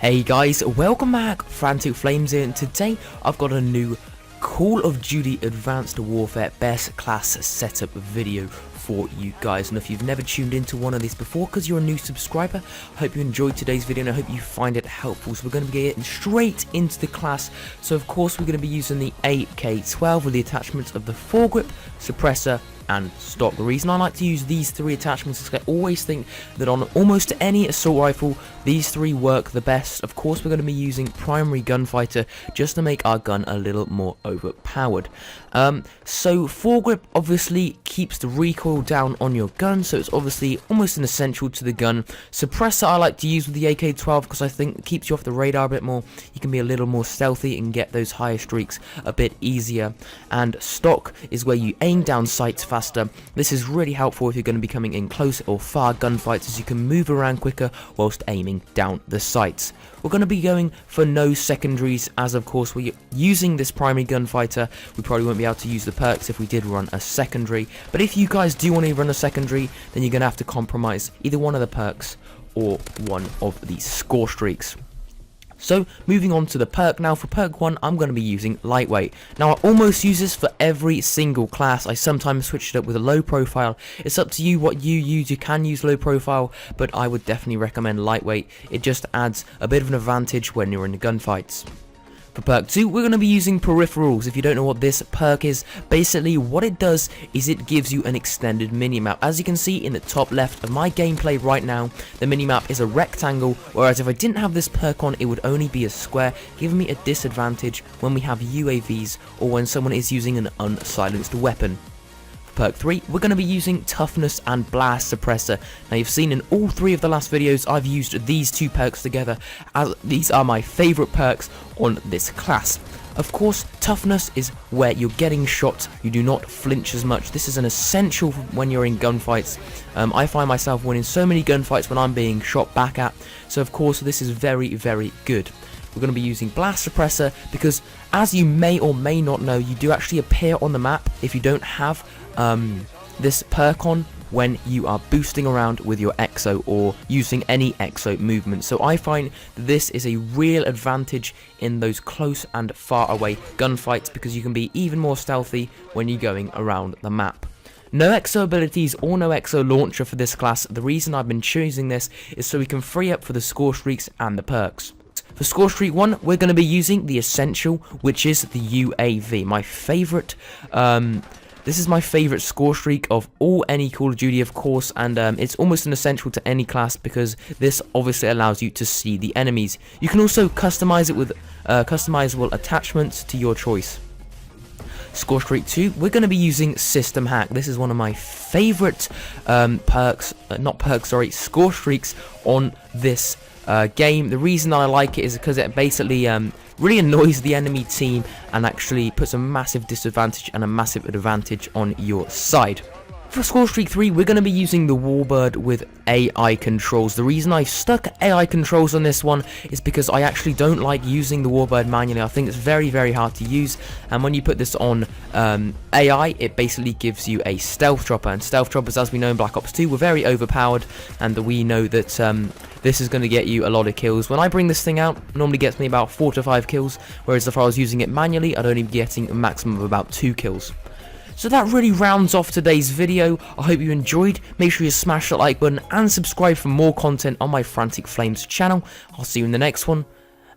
Hey guys, welcome back, FranTiC FlameZz here, and today I've got a new Call of Duty Advanced Warfare Best Class Setup video for you guys. And if you've never tuned into one of these before because you're a new subscriber, I hope you enjoyed today's video and I hope you find it helpful. So we're going to be getting straight into the class. So of course we're going to be using the AK-12 with the attachments of the foregrip, suppressor, and stock. The reason I like to use these three attachments is I always think that on almost any assault rifle these three work the best. Of course we're going to be using primary gunfighter just to make our gun a little more overpowered. So foregrip obviously keeps the recoil down on your gun, so it's obviously almost an essential to the gun. Suppressor I like to use with the AK-12 because I think it keeps you off the radar a bit more. You can be a little more stealthy and get those higher streaks a bit easier. And stock is where you aim down sights faster. This is really helpful if you're going to be coming in close or far gunfights, as you can move around quicker whilst aiming down the sights. We're going to be going for no secondaries, as of course we're using this primary gunfighter. We probably won't be able to use the perks if we did run a secondary, but if you guys do want to run a secondary, then you're going to have to compromise either one of the perks or one of the score streaks. So moving on to the perk now. For perk 1 I'm going to be using lightweight. Now I almost use this for every single class. I sometimes switch it up with a low profile. It's up to you what you use. You can use low profile, but I would definitely recommend lightweight. It just adds a bit of an advantage when you're in the gunfights. For perk 2, we're going to be using peripherals. If you don't know what this perk is, basically what it does is it gives you an extended minimap. As you can see in the top left of my gameplay right now, the minimap is a rectangle, whereas if I didn't have this perk on, it would only be a square, giving me a disadvantage when we have UAVs or when someone is using an unsilenced weapon. Perk 3, we're going to be using toughness and blast suppressor. Now you've seen in all three of the last videos I've used these two perks together, as these are my favourite perks on this class. Of course, toughness is where you're getting shot, you do not flinch as much. This is an essential when you're in gunfights. I find myself winning so many gunfights when I'm being shot back at, so of course this is very, very good. We're going to be using blast suppressor because, as you may or may not know, you do actually appear on the map if you don't have this perk on when you are boosting around with your EXO or using any EXO movement. So I find that this is a real advantage in those close and far away gunfights because you can be even more stealthy when you're going around the map. No EXO abilities or no EXO launcher for this class. The reason I've been choosing this is so we can free up for the score streaks and the perks. For score streak 1, we're going to be using the essential, which is the UAV. My favourite, this is my favourite score streak of any Call of Duty, of course, and it's almost an essential to any class because this obviously allows you to see the enemies. You can also customize it with customizable attachments to your choice. Score streak 2, we're going to be using system hack. This is one of my favourite score streaks on this game. The reason I like it is because it basically really annoys the enemy team and actually puts a massive disadvantage and a massive advantage on your side. For score streak 3, we're going to be using the Warbird with AI controls. The reason I stuck AI controls on this one is because I actually don't like using the Warbird manually. I think it's very, very hard to use, and when you put this on AI, it basically gives you a stealth dropper, and stealth droppers, as we know in Black Ops 2, were very overpowered, and we know that this is going to get you a lot of kills. When I bring this thing out, it normally gets me about 4 to 5 kills, whereas if I was using it manually, I'd only be getting a maximum of about 2 kills. So that really rounds off today's video. I hope you enjoyed. Make sure you smash that like button and subscribe for more content on my FranTiC FlameZz channel. I'll see you in the next one.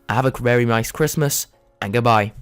Have a very nice Christmas and goodbye.